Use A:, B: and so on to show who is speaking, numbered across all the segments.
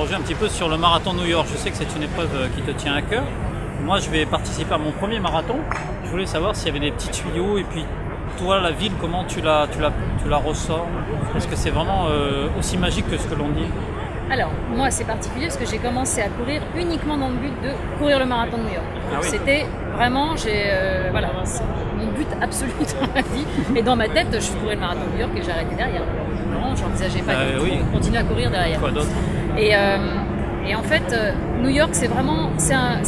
A: t'interroger un petit peu sur le marathon de New York. Je sais que c'est une épreuve qui te tient à cœur. Moi, je vais participer à mon premier marathon. Je voulais savoir s'il y avait des petits tuyaux et puis toi, la ville, comment tu la ressens? Est-ce que c'est vraiment aussi magique que ce que l'on dit?
B: Alors, moi, c'est particulier parce que j'ai commencé à courir uniquement dans le but de courir le marathon de New York.
A: Ah oui.
B: C'était vraiment, voilà, c'est mon but absolu dans la vie. Et dans ma tête, je courais le marathon de New York et j'ai arrêté derrière. Non, j'envisageais pas du tout de continuer à courir derrière.
A: Quoi d'autre?
B: Et en fait, New York, c'est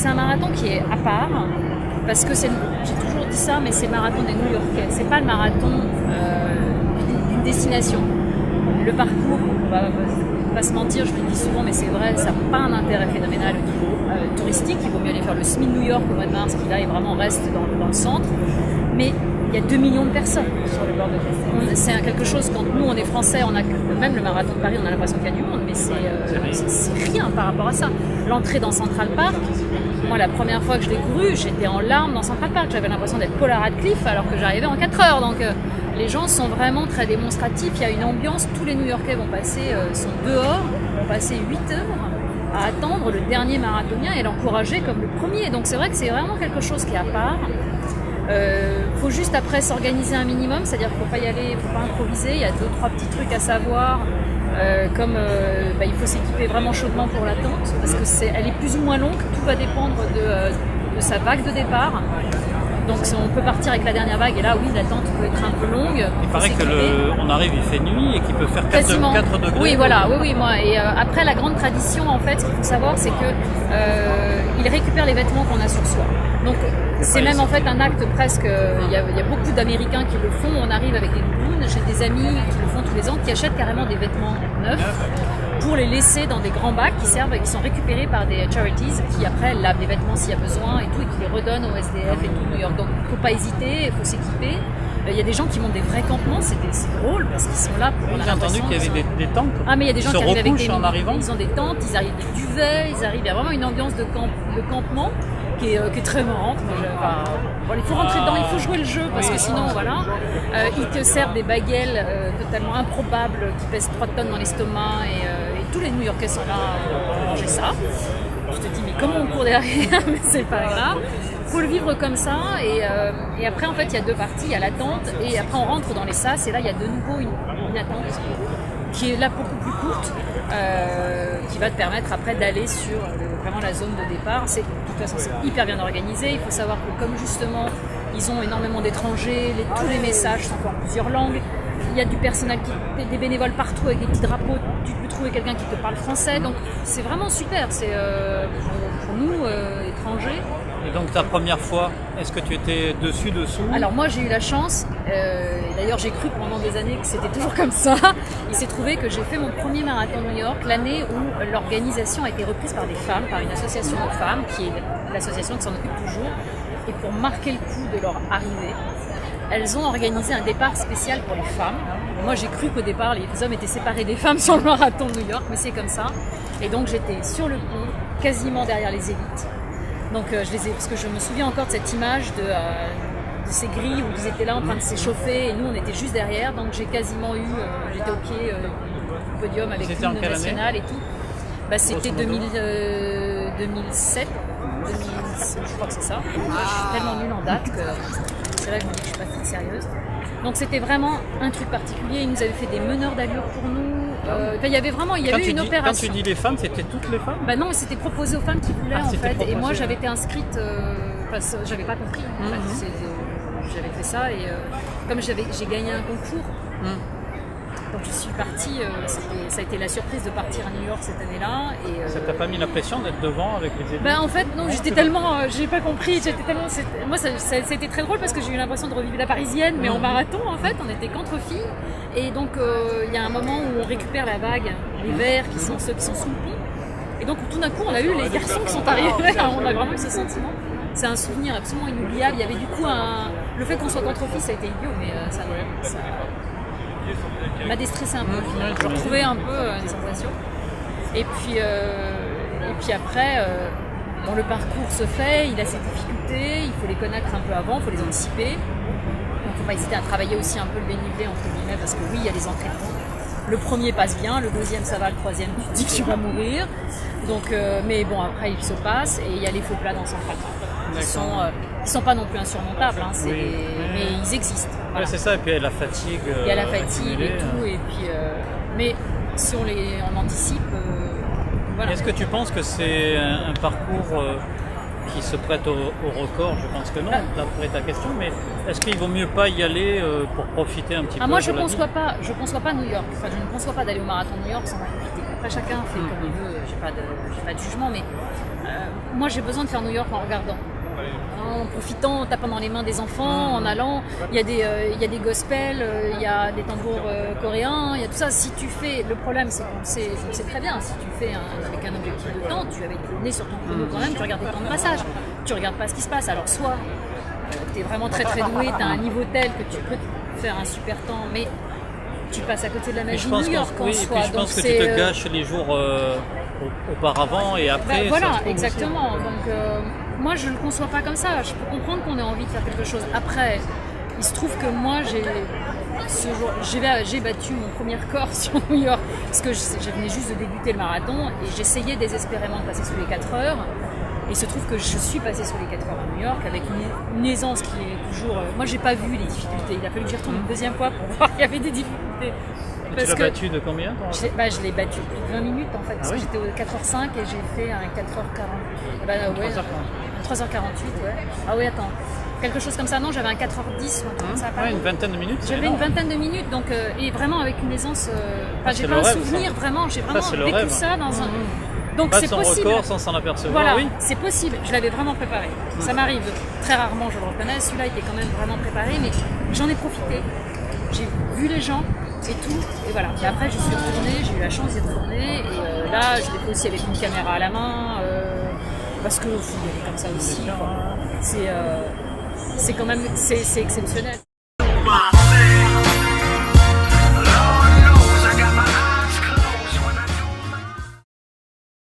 B: un marathon qui est à part. Parce que j'ai toujours dit ça, mais c'est le marathon des New-Yorkais. C'est pas le marathon d'une destination. Le parcours, on va pas se mentir, je le dis souvent, mais c'est vrai, ça n'a pas un intérêt phénoménal au niveau touristique. Il vaut mieux aller faire le SMI de New York au mois de mars, qui là est vraiment reste dans le centre. Mais il y a 2 millions de personnes sur le bord de l'Est. C'est quelque chose, quand nous on est français, on a même le marathon de Paris, on a l'impression qu'il y a du monde, mais c'est rien par rapport à ça. L'entrée dans Central Park, moi la première fois que je l'ai couru, j'étais en larmes dans Central Park, j'avais l'impression d'être Paula Radcliffe alors que j'arrivais en 4 heures. Donc les gens sont vraiment très démonstratifs, il y a une ambiance, tous les New-Yorkais sont dehors, vont passer 8 heures à attendre le dernier marathonien et l'encourager comme le premier. Donc c'est vrai que c'est vraiment quelque chose qui est à part. Faut juste après s'organiser un minimum, c'est-à-dire qu'il ne faut pas y aller, il ne faut pas improviser, il y a 2-3 petits trucs à savoir, comme il faut s'équiper vraiment chaudement pour l'attente, parce que elle est plus ou moins longue, tout va dépendre de sa vague de départ. Donc on peut partir avec la dernière vague et là oui l'attente peut être un peu longue.
A: Il paraît qu'on arrive, il fait nuit et qu'il peut faire 4 degrés.
B: Oui voilà, oui moi. Et après la grande tradition en fait, ce qu'il faut savoir c'est que il récupère les vêtements qu'on a sur soi. Donc c'est même en fait un acte presque, il y a beaucoup d'Américains qui le font, on arrive avec des doudounes, j'ai des amis qui le font tous les ans, qui achètent carrément des vêtements neufs pour les laisser dans des grands bacs qui sont récupérés par des charities qui après lavent les vêtements s'il y a besoin et tout et qui les redonnent au SDF et tout New York. Donc il ne faut pas hésiter, il faut s'équiper. Il y a des gens qui montent des vrais campements, c'est drôle parce qu'ils sont là pour.
A: J'ai entendu qu'il y avait des tentes.
B: Ah mais il y a des gens qui arrivent avec des
A: en arrivant.
B: Ils ont des tentes, ils arrivent avec des duvets, il y a vraiment une ambiance de campement qui est très marrante. Il faut rentrer dedans, il faut jouer le jeu parce que sinon voilà, ils te servent des baguettes totalement improbables qui pèsent 3 tonnes dans l'estomac et tous les New-Yorkais sont là pour manger ça. Je te dis mais comment on court derrière, mais c'est pas grave. Faut le vivre comme ça et après en fait il y a 2 parties, il y a l'attente et après on rentre dans les sas et là il y a de nouveau une attente qui est là beaucoup plus courte qui va te permettre après d'aller sur vraiment la zone de départ. De toute façon c'est hyper bien organisé, il faut savoir que comme justement ils ont énormément d'étrangers, tous les messages sont en plusieurs langues. Il y a du personnel, des bénévoles partout avec des petits drapeaux, tu peux trouver quelqu'un qui te parle français, donc c'est vraiment super, c'est pour nous étrangers.
A: Et donc ta première fois, est-ce que tu étais dessous?
B: Alors moi j'ai eu la chance, et d'ailleurs j'ai cru pendant des années que c'était toujours comme ça, il s'est trouvé que j'ai fait mon premier marathon New York l'année où l'organisation a été reprise par des femmes, par une association de femmes, qui est l'association qui s'en occupe toujours, et pour marquer le coup de leur arrivée, elles ont organisé un départ spécial pour les femmes. Moi j'ai cru qu'au départ les hommes étaient séparés des femmes sur le marathon de New York, mais c'est comme ça. Et donc j'étais sur le pont, quasiment derrière les élites. Donc parce que je me souviens encore de cette image de ces grilles où ils étaient là en train de s'échauffer et nous on était juste derrière. Donc j'ai quasiment j'étais au pied du podium avec l'hymne national et tout. C'était 2007. Je crois que c'est ça. Je suis tellement nulle en date que c'est là que je me dis que je suis pas très sérieuse. Donc c'était vraiment un truc particulier. Ils nous avaient fait des meneurs d'allure pour nous. Il y avait eu une opération.
A: Quand tu dis les femmes, c'était toutes les femmes?
B: Non, mais c'était proposé aux femmes qui voulaient en fait. Et moi j'avais été inscrite parce que j'avais pas compris. En fait. J'avais fait ça et comme j'ai gagné un concours. Donc je suis partie, ça a été la surprise de partir à New York cette année-là.
A: Ça t'a pas mis la pression d'être devant avec les élites?
B: En fait non, j'étais tellement, j'ai pas compris, moi ça a été très drôle parce que j'ai eu l'impression de revivre la parisienne mais en marathon en fait, on était qu'entre filles. Et donc il y a un moment où on récupère la vague, les verts qui sont ceux qui sont sous le pont. Et donc tout d'un coup on a eu les garçons qui sont arrivés, on a vraiment eu ce sentiment. C'est un souvenir absolument inoubliable, il y avait du coup le fait qu'on soit qu'entre filles ça a été idiot mais ça m'a déstressé un peu. Je retrouvais un peu une sensation. Et puis après, le parcours se fait, il a ses difficultés, il faut les connaître un peu avant, il faut les anticiper. Donc il ne faut pas hésiter à travailler aussi un peu le dénivelé entre guillemets, parce que oui, il y a des entrées de pont. Le premier passe bien, le deuxième ça va, le troisième tu te dis que tu vas mourir. Donc, mais bon, après il se passe et il y a les faux plats dans Central Park. Ils sont pas non plus insurmontables, hein, mais ils existent.
A: Voilà. Ouais, c'est ça, et puis il y a la fatigue.
B: Il y a la fatigue et tout, et puis, mais si on anticipe, voilà.
A: Est-ce que tu penses que c'est un parcours qui se prête au record? Je pense que non, d'après ta question, mais est-ce qu'il vaut mieux pas y aller pour profiter un petit peu?
B: Moi je ne conçois pas New York, enfin je ne conçois pas d'aller au marathon de New York sans en profiter. Après chacun fait comme il veut, j'ai pas de jugement, mais moi j'ai besoin de faire New York en regardant. En profitant, en tapant dans les mains des enfants, en allant, il y a des gospels, il y a des tambours coréens, il y a tout ça. Si tu fais, le problème c'est qu'on sait, je le sais très bien, si tu fais avec un objectif de temps, tu avais le nez sur ton chrono quand même, tu regardes les temps de passage, tu regardes pas ce qui se passe. Alors soit tu es vraiment très très doué, tu as un niveau tel que tu peux faire un super temps, mais tu passes à côté de la magie de New York en soi.
A: Je pense que tu te gâches les jours auparavant et après.
B: Voilà, exactement. Donc moi je ne le conçois pas comme ça. Je peux comprendre qu'on ait envie de faire quelque chose. Après, il se trouve que moi j'ai battu mon premier record sur New York parce que je venais juste de débuter le marathon et j'essayais désespérément de passer sous les 4 heures. Et il se trouve que je suis passée sous les 4 heures à New York avec une aisance qui est toujours... moi j'ai pas vu les difficultés, il a fallu que j'y retourne une deuxième fois pour voir qu'il y avait des difficultés.
A: Tu l'as battu de combien?
B: Je l'ai battu plus de 20 minutes en fait, parce que j'étais au 4h05 et j'ai fait un 4h40. 3h48, ouais. Ah oui, attends. Quelque chose comme ça, non, j'avais un 4h10 ou un truc comme ça.
A: Une vingtaine de minutes.
B: J'avais une vingtaine de minutes, donc, et vraiment avec une aisance... j'ai pas un souvenir, vraiment, j'ai vraiment vécu ça dans un... Donc c'est possible.
A: Record sans s'en apercevoir.
B: Voilà,
A: oui.
B: C'est possible. Je l'avais vraiment préparé. Ça m'arrive très rarement, je le reconnais. Celui-là était quand même vraiment préparé, mais j'en ai profité. J'ai vu les gens et tout, et voilà. Et après, j'y suis retournée. J'ai eu la chance d'y retourner. Et là, je l'ai fait aussi avec une caméra à la main, parce que faut y aller comme ça aussi. C'est quand même, c'est exceptionnel.